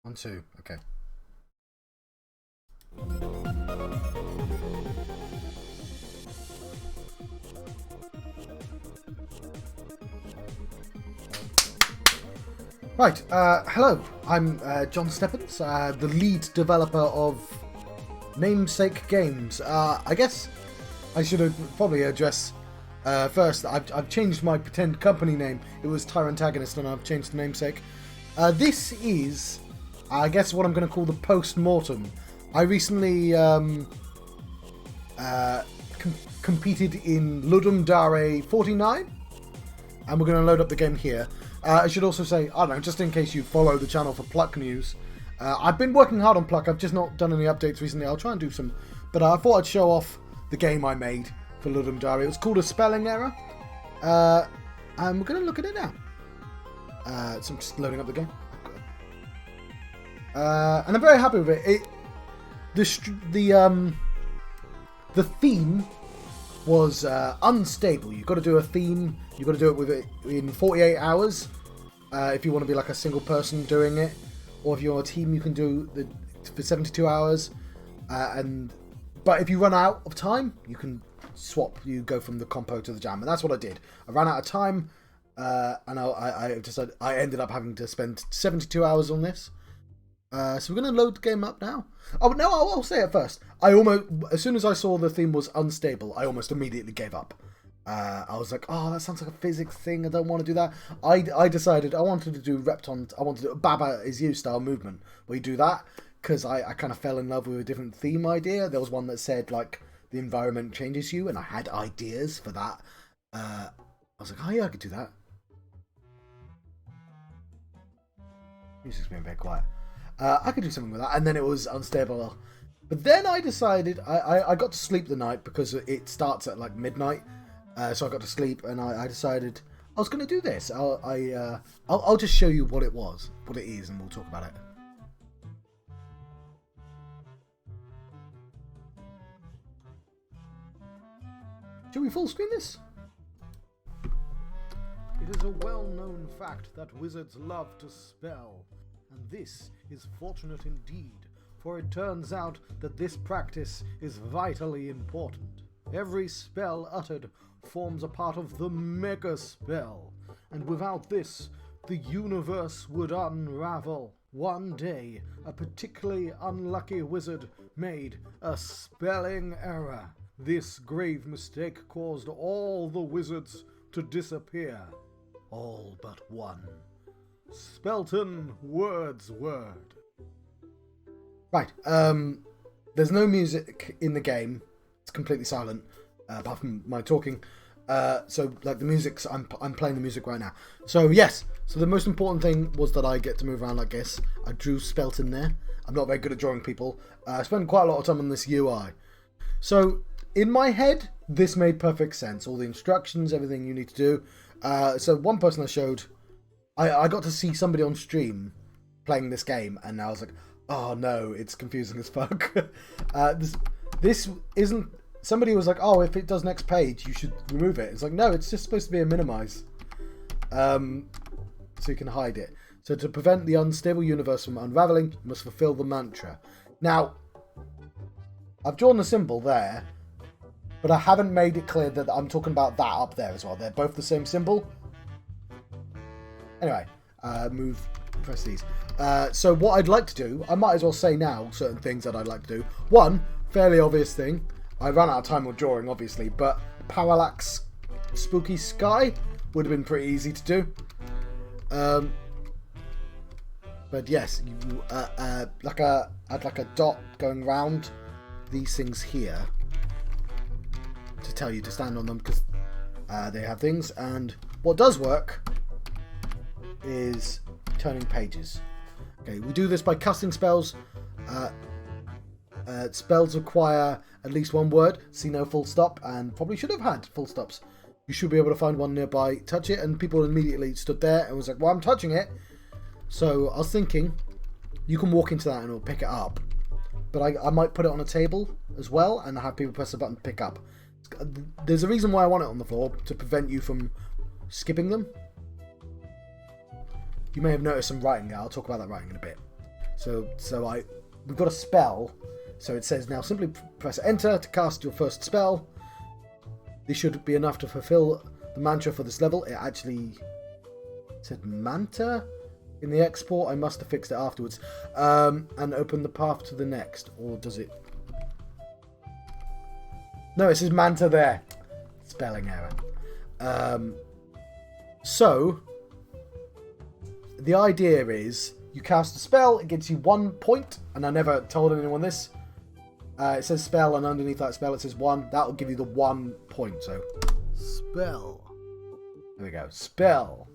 1, 2. Okay. Right, hello, I'm John Steppens, the lead developer of Namesake Games. I guess I should have probably address first, I've changed my pretend company name. It was Tyrantagonist and I've changed the namesake. This is, I guess, what I'm going to call the post-mortem. I recently competed in Ludem Dare 49, and we're going to load up the game here. I should also say, I don't know, just in case you follow the channel for Pluck news, I've been working hard on Pluck. I've just not done any updates recently. I'll try and do some, but I thought I'd show off the game I made for Ludem Dare. It was called A Spelling Error, and we're going to look at it now. So I'm just loading up the game. And I'm very happy with it. The theme was unstable. You've got to do a theme. You've got to do it with it in 48 hours if you want to be like a single person doing it, or if you're a team, you can do it for 72 hours. But if you run out of time, you can swap. You go from the compo to the jam, and that's what I did. I ran out of time, and I ended up having to spend 72 hours on this. So we're going to load the game up now. Oh, no, I'll say it first. As soon as I saw the theme was unstable, I almost immediately gave up. I was like, oh, that sounds like a physics thing. I don't want to do that. I decided I wanted to do Repton. I wanted to do a Baba is You style movement where you do that, because I kind of fell in love with a different theme idea. There was one that said, like, the environment changes you, and I had ideas for that. I was like, oh yeah, I could do that. Music's being very quiet. I could do something with that, and then it was unstable. But then I decided, I got to sleep the night because it starts at like midnight, so I got to sleep, and I decided I was going to do this. I'll just show you what it is, and we'll talk about it. Should we full screen this? It is a well-known fact that wizards love to spell. And this is fortunate indeed, for it turns out that this practice is vitally important. Every spell uttered forms a part of the mega spell, and without this, the universe would unravel. One day, a particularly unlucky wizard made a spelling error. This grave mistake caused all the wizards to disappear. All but one. Spelton Wordsword. Right, there's no music in the game. It's completely silent, apart from my talking. So, like, the music's... I'm playing the music right now. So, yes. So, the most important thing was that I get to move around like this. I drew Spelton there. I'm not very good at drawing people. I spent quite a lot of time on this UI. So, in my head, this made perfect sense. All the instructions, everything you need to do. So, one person I showed... I got to see somebody on stream playing this game, and I was like, oh no, it's confusing as fuck. This isn't... Somebody was like, oh, if it does next page, you should remove it. It's like, no, it's just supposed to be a minimize. So you can hide it. So to prevent the unstable universe from unraveling, you must fulfill the mantra. Now, I've drawn the symbol there, but I haven't made it clear that I'm talking about that up there as well. They're both the same symbol. Anyway, press these. So what I'd like to do, I might as well say now certain things that I'd like to do. One, fairly obvious thing. I ran out of time with drawing, obviously, but parallax spooky sky would have been pretty easy to do. But yes, you add like a dot going round these things here to tell you to stand on them, because they have things. And what does work is turning pages. Okay, we do this by casting spells. Spells require at least one word. See no full stop, and probably should have had full stops. You should be able to find one nearby, touch it, and people immediately stood there and was like, well, I'm touching it. So I was thinking, you can walk into that and it'll pick it up. But I might put it on a table as well and have people press the button to pick up. There's a reason why I want it on the floor, to prevent you from skipping them. You may have noticed some writing there. I'll talk about that writing in a bit. we've got a spell. So it says now simply press enter to cast your first spell. This should be enough to fulfill the mantra for this level. It actually said manta in the export. I must have fixed it afterwards. And open the path to the next. Or does it? No, it says manta there. Spelling error. So the idea is you cast a spell, it gives you 1 point, and I never told anyone this. It says spell, and underneath that spell it says 1. That will give you the 1 point. So spell. There we go. Spell.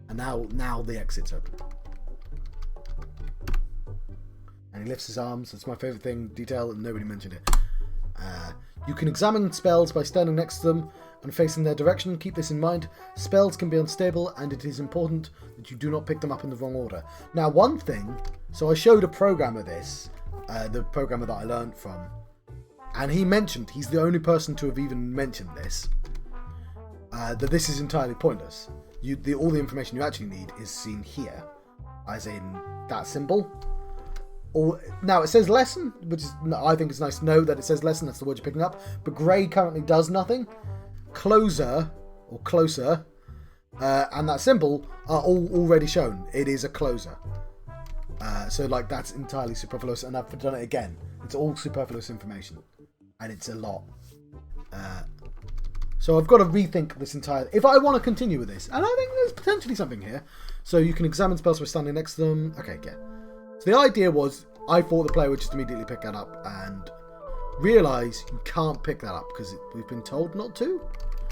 And now the exit's open. And he lifts his arms. It's my favourite thing. Detail, and nobody mentioned it. You can examine spells by standing next to them and facing their direction. Keep this in mind. Spells can be unstable, and it is important that you do not pick them up in the wrong order. Now, one thing, so I showed a programmer this, the programmer that I learned from, and he mentioned, he's the only person to have even mentioned this, that this is entirely pointless. All the information you actually need is seen here, as in that symbol. Now it says lesson, which is, I think it's nice to know that it says lesson, that's the word you're picking up, but grey currently does nothing. Closer, or closer, and that symbol are all already shown. It is a closer. So like that's entirely superfluous, and I've done it again. It's all superfluous information, and it's a lot. So I've got to rethink this entire... If I want to continue with this, and I think there's potentially something here. So you can examine spells by standing next to them. Okay, yeah. So the idea was, I thought the player would just immediately pick that up and realise you can't pick that up because we've been told not to.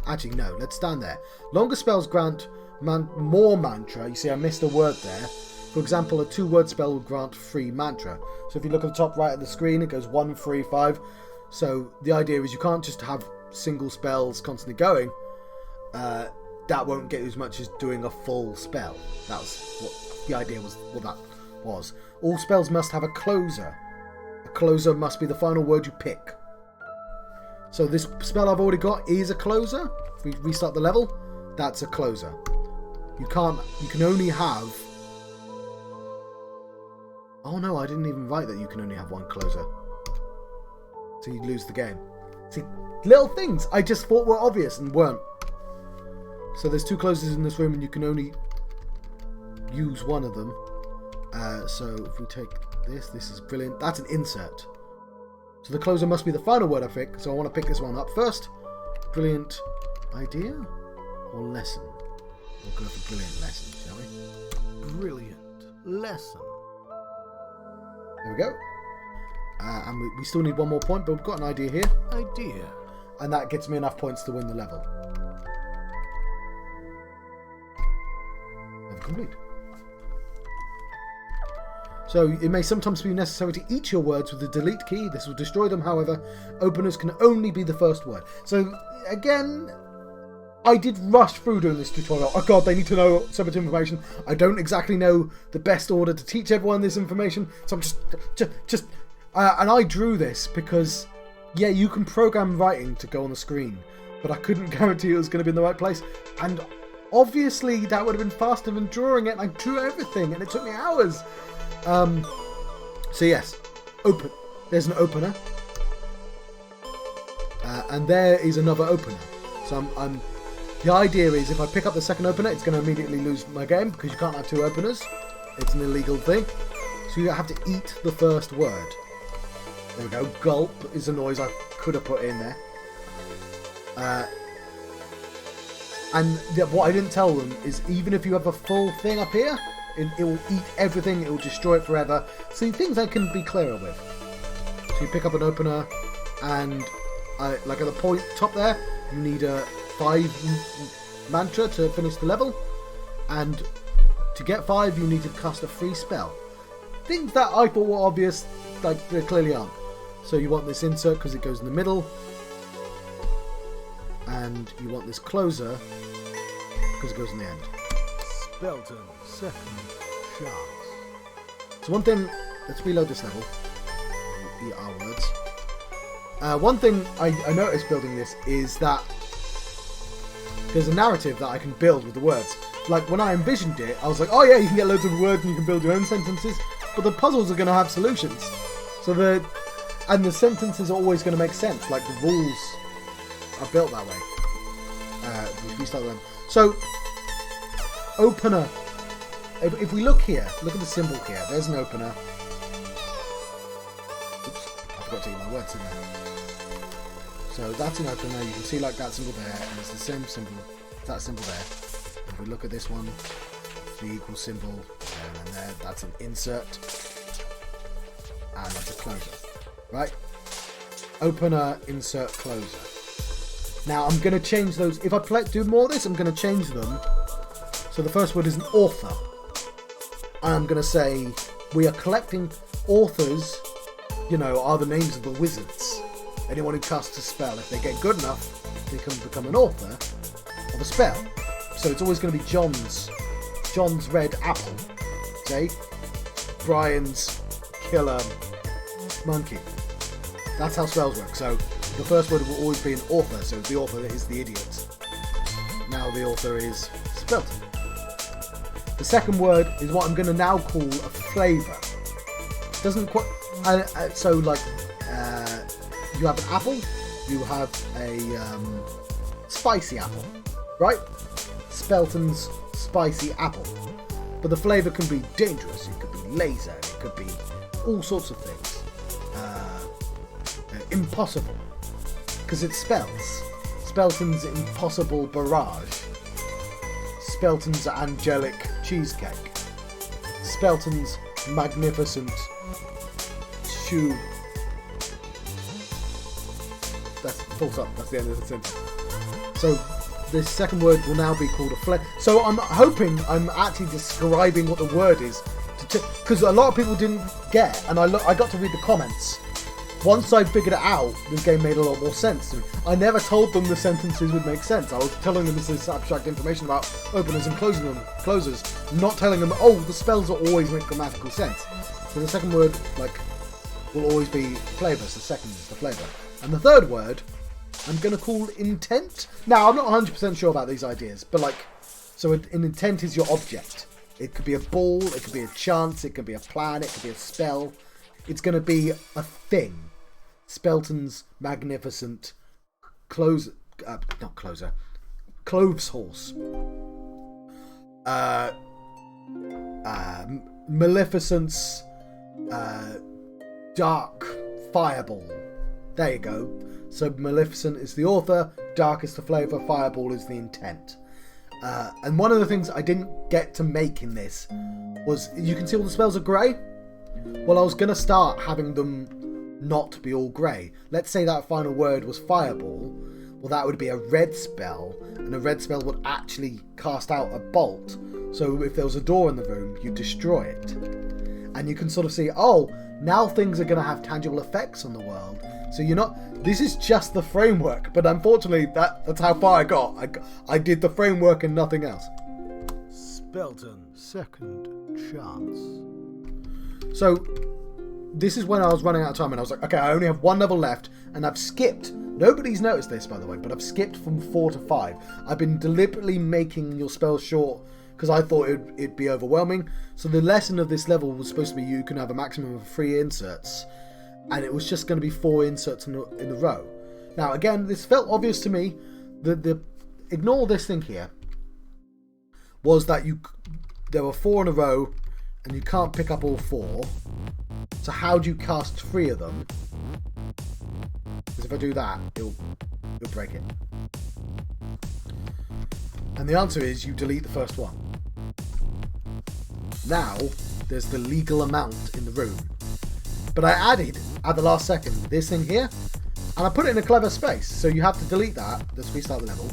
Actually, no, let's stand there. Longer spells grant more mantra. You see, I missed a word there. For example, a 2-word spell will grant 3 mantra. So if you look at the top right of the screen, it goes 1, 3, 5. So the idea is you can't just have single spells constantly going. That won't get you as much as doing a full spell. That was what the idea was. What that was. All spells must have a closer. A closer must be the final word you pick. So this spell I've already got is a closer. If we restart the level, that's a closer. You can only have... Oh no, I didn't even write that you can only have 1 closer. So you lose the game. See, little things I just thought were obvious and weren't. So there's 2 closers in this room and you can only use 1 of them. So if we take this is brilliant. That's an insert. So the closer must be the final word I pick. So I want to pick this one up first. Brilliant idea or lesson? We'll go for brilliant lesson, shall we? Brilliant lesson. There we go. And we still need 1 more point, but we've got an idea here. Idea. And that gets me enough points to win the level. Level complete. So it may sometimes be necessary to eat your words with the delete key. This will destroy them, however. Openers can only be the first word. So again, I did rush through doing this tutorial. Oh god, they need to know so much information. I don't exactly know the best order to teach everyone this information. So I'm just and I drew this because, yeah, you can program writing to go on the screen, but I couldn't guarantee it was going to be in the right place. And obviously that would have been faster than drawing it. And I drew everything and it took me hours. So yes, open. There's an opener, and there is another opener. So the idea is if I pick up the second opener, it's going to immediately lose my game because you can't have 2 openers. It's an illegal thing. So you have to eat the first word. There we go. Gulp is a noise I could have put in there. And what I didn't tell them is even if you have a full thing up here, it will eat everything, it will destroy it forever. So things I can be clearer with. So you pick up an opener, and like at the point top there, you need a 5 mantra to finish the level. And to get 5, you need to cast a free spell. Things that I thought were obvious, like they clearly aren't. So you want this insert because it goes in the middle. And you want this closer because it goes in the end. Spelton, second chance. So one thing, let's reload this level. The R words. One thing I noticed building this is that there's a narrative that I can build with the words. Like when I envisioned it, I was like, oh yeah, you can get loads of words and you can build your own sentences. but the puzzles are going to have solutions. So the sentences are always going to make sense. Like the rules are built that way. We start with them. So opener. If we look here, look at the symbol here. There's an opener. Oops, I forgot to get my words in there. So that's an opener. You can see like that symbol there, and it's the same symbol. That symbol there. If we look at this one, the equal symbol, and then there, that's an insert, and that's a closure, right? Opener, insert, closer. Now I'm going to change those. If I do more of this, I'm going to change them. So the first word is an author. I'm going to say we are collecting authors, are the names of the wizards. Anyone who casts a spell, if they get good enough, they can become an author of a spell. So it's always going to be John's red apple, say, Brian's killer monkey. That's how spells work. So the first word will always be an author, so the author is the idiot. Now the author is Spelton. The second word is what I'm going to now call a flavour. Doesn't quite... so, like, you have an apple, you have a spicy apple, right? Spelton's spicy apple. But the flavour can be dangerous, it could be laser, it could be all sorts of things. Impossible. Because it spells. Spelton's impossible barrage. Spelton's angelic cheesecake. Spelton's magnificent shoe. That's full stop. That's the end of the sentence. So this second word will now be called a flavor. So I'm hoping I'm actually describing what the word is, because a lot of people didn't get, and I got to read the comments. Once I figured it out, the game made a lot more sense to me. I never told them the sentences would make sense. I was telling them this is abstract information about openers and closers, not telling them, oh, the spells will always make grammatical sense. So the second word, will always be flavours. The second is the flavour. And the third word, I'm going to call intent. Now, I'm not 100% sure about these ideas, but so an intent is your object. It could be a ball, it could be a chance, it could be a plan, it could be a spell. It's going to be a thing. Spelton's magnificent cloves horse. Maleficent's dark fireball. There you go. So Maleficent is the author, dark is the flavour, fireball is the intent. And one of the things I didn't get to make in this was, you can see all the spells are grey. Well, I was going to start having them not be all grey. Let's say that final word was fireball. Well, that would be a red spell, and a red spell would actually cast out a bolt. So if there was a door in the room, you destroy it. And you can sort of see, oh, now things are going to have tangible effects on the world. So this is just the framework, but unfortunately that's how far I got. I did the framework and nothing else. Spelton, second chance. So this is when I was running out of time, and I was like, okay, I only have one level left, and I've skipped. Nobody's noticed this, by the way, but I've skipped from 4 to 5. I've been deliberately making your spells short because I thought it'd be overwhelming. So the lesson of this level was supposed to be you can have a maximum of 3 inserts, and it was just going to be 4 inserts in a row. Now, again, this felt obvious to me. Ignore this thing here. Was that there were 4 in a row, and you can't pick up all 4. So how do you cast 3 of them? Because if I do that, it'll break it. And the answer is you delete the first one. Now, there's the legal amount in the room. But I added, at the last second, this thing here, and I put it in a clever space. So you have to delete that. Let's restart the level.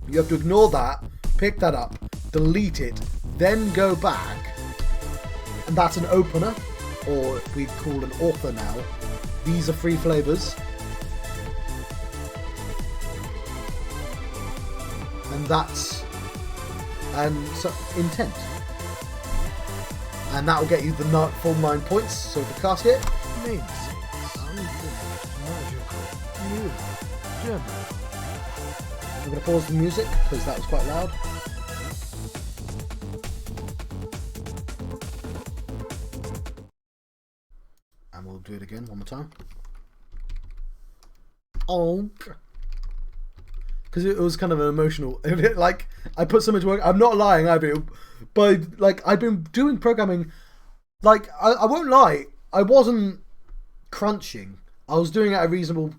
You have to ignore that, pick that up, delete it, then go back. And that's an opener, or we call an author now. These are 3 flavours. And that's intent. And that will get you the full 9 points. So if you cast it, magical, new, general. I'm going to pause the music because that was quite loud. And we'll do it again one more time. Oh, because it was kind of an emotional. Like, I put so much work. I'm not lying, but like, I've been doing programming. Like, I won't lie, I wasn't crunching. I was doing it at a reasonable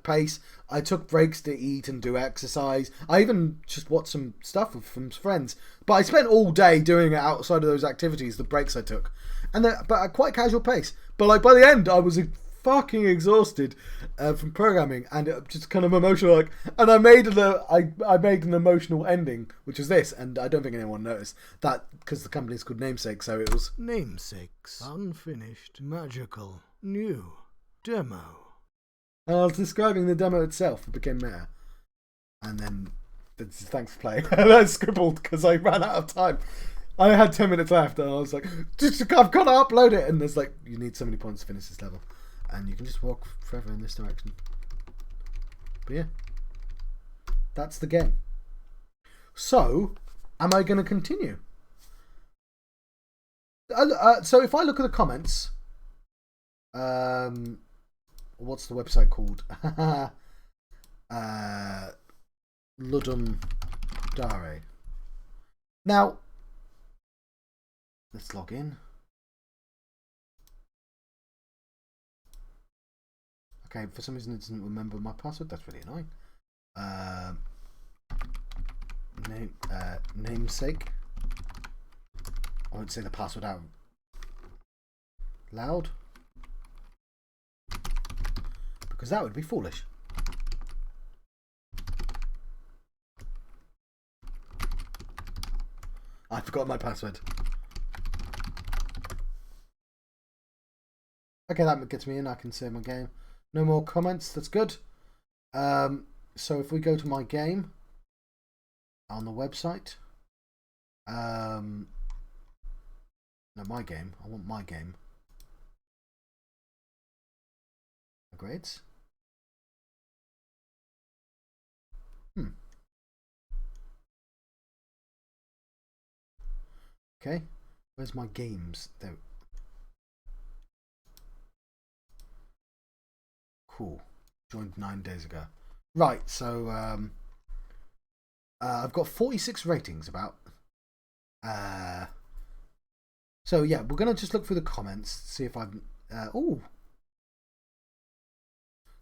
pace. I took breaks to eat and do exercise. I even just watched some stuff from friends. But I spent all day doing it outside of those activities, the breaks I took, but at quite a casual pace. But like by the end, I was fucking exhausted from programming, and it just kind of emotional. Like, and I made an emotional ending, which is this, and I don't think anyone noticed that because the company's called Namesake, so it was Namesakes, unfinished, magical, new demo. And I was describing the demo itself. It became meta. And then, thanks for playing. And I scribbled because I ran out of time. I had 10 minutes left and I was like, I've got to upload it. And there's like, you need so many points to finish this level. And you can just walk forever in this direction. But yeah, that's the game. So, am I going to continue? So if I look at the comments, what's the website called? Ludem Dare. Now, let's log in. Okay, for some reason it doesn't remember my password. That's really annoying. Namesake. I won't say the password out loud, because that would be foolish. I forgot my password. Okay, that gets me in. I can save my game. No more comments. That's good. So if we go to my game on the website, no, my game. I want my game. My grades. Okay, where's my games? There. Cool. Joined 9 days ago. Right, so I've got 46 ratings about. So yeah, we're gonna just look through the comments, see if I've. Oh.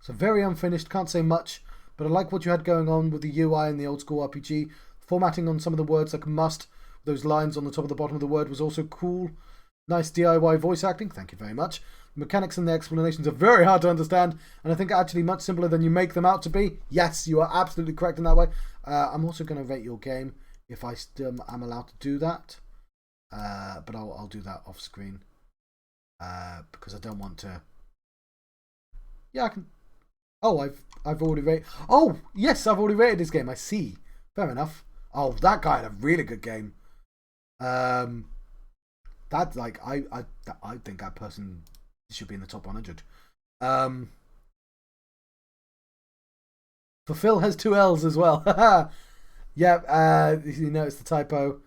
So very unfinished. Can't say much, but I like what you had going on with the UI and the old school RPG. Formatting on some of the words like must. Those lines on the top of the bottom of the word was also cool. Nice DIY voice acting. Thank you very much. The mechanics and the explanations are very hard to understand, and I think actually much simpler than you make them out to be. Yes, you are absolutely correct in that way. I'm also going to rate your game if I still am allowed to do that. But I'll do that off screen because I don't want to. Yeah, I can. Oh, I've already rated. Oh, yes, I've already rated this game. I see. Fair enough. Oh, that guy had a really good game. That like I think that person should be in the top 100. Fulfill has 2 L's as well. Yeah, you notice the typo.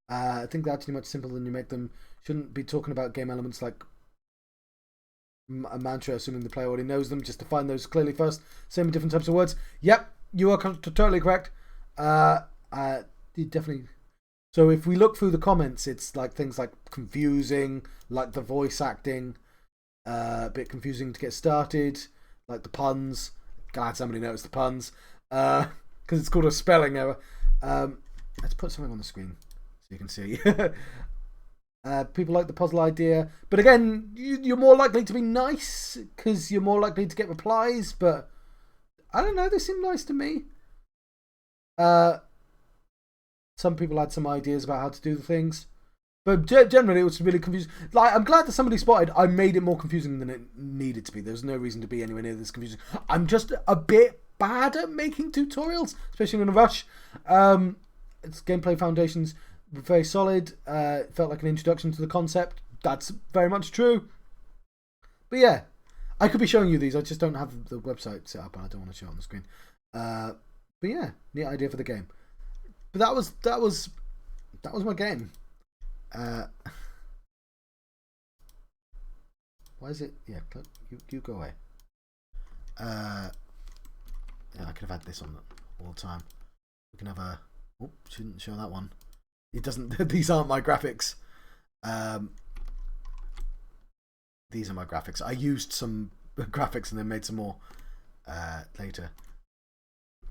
I think they're actually much simpler than you make them. Shouldn't be talking about game elements like a mantra, assuming the player already knows them. Just define those clearly first. Same different types of words. Yep, you are totally correct. You definitely. So if we look through the comments, it's like things like confusing, like the voice acting, a bit confusing to get started, like the puns. Glad somebody noticed the puns, because it's called a spelling error. Let's put something on the screen so you can see. People like the puzzle idea, but again, you're more likely to be nice because you're more likely to get replies. But I don't know, they seem nice to me. Some people had some ideas about how to do the things, but generally it was really confusing. Like, I'm glad that somebody spotted I made it more confusing than it needed to be. There's no reason to be anywhere near this confusing. I'm just a bit bad at making tutorials, especially in a rush. Its gameplay foundations were very solid. It felt like an introduction to the concept. That's very much true. But yeah, I could be showing you these. I just don't have the website set up and I don't want to show it on the screen. But yeah, neat idea for the game. But that was my game. Why is it? Yeah, you go away. Yeah, I could have had this on all the time. We can have a. Oh, shouldn't show that one. It doesn't. These aren't my graphics. These are my graphics. I used some graphics and then made some more later,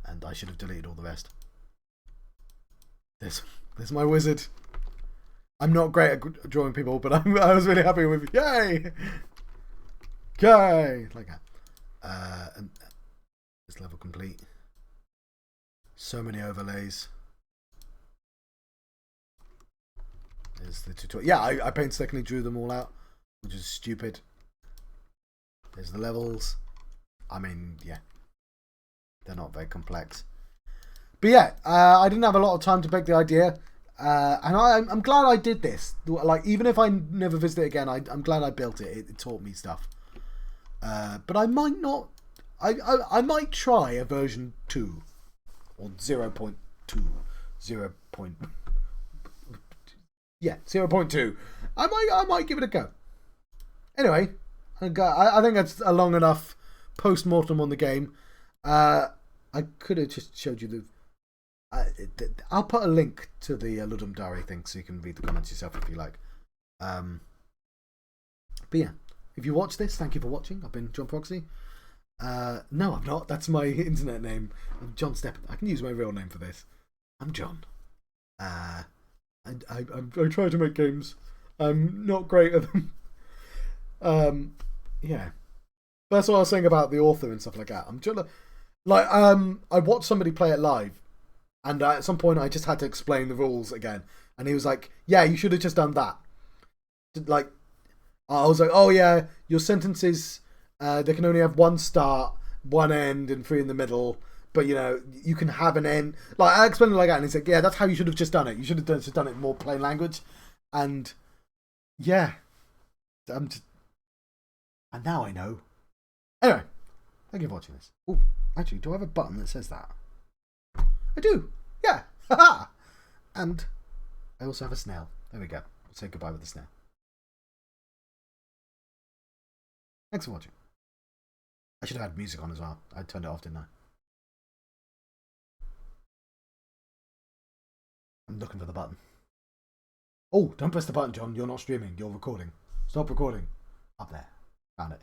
and I should have deleted all the rest. There's my wizard. I'm not great at drawing people, but I was really happy with yay, like that. And this level complete. So many overlays. There's the tutorial. Yeah, I painstakingly drew them all out, which is stupid. There's the levels. I mean, yeah, they're not very complex. But yeah, I didn't have a lot of time to bake the idea, and I'm glad I did this. Like, even if I never visit it again, I'm glad I built it. It taught me stuff. But I might not. I might try a version 2 or 0.2, 0. Yeah, 0.2. I might give it a go. Anyway, I think that's a long enough post-mortem on the game. I could have just showed you the. I'll put a link to the Ludem Dare thing so you can read the comments yourself if you like. But yeah, if you watch this, thank you for watching. I've been John Proxy. No, I'm not. That's my internet name. I'm John Steppen. I can use my real name for this. I'm John. I try to make games. I'm not great at them. Yeah. That's what I was saying about the author and stuff like that. I'm trying to, like, I watched somebody play it live, and at some point I just had to explain the rules again, and he was like, "Yeah, you should have just done that." Like, I was like, "Oh yeah, your sentences, they can only have one start, one end, and 3 in the middle." But you know, you can have an end. Like, I explained it like that, and he's like, "Yeah, that's how you should have just done it. You should have just done it in more plain language." And yeah, and now I know. Anyway, thank you for watching this. Oh, actually, do I have a button that says that? I do. Yeah. Haha. And I also have a snail. There we go. I'll say goodbye with the snail. Thanks for watching. I should have had music on as well. I turned it off, didn't I? I'm looking for the button. Oh, don't press the button, John. You're not streaming. You're recording. Stop recording. Up there. Found it.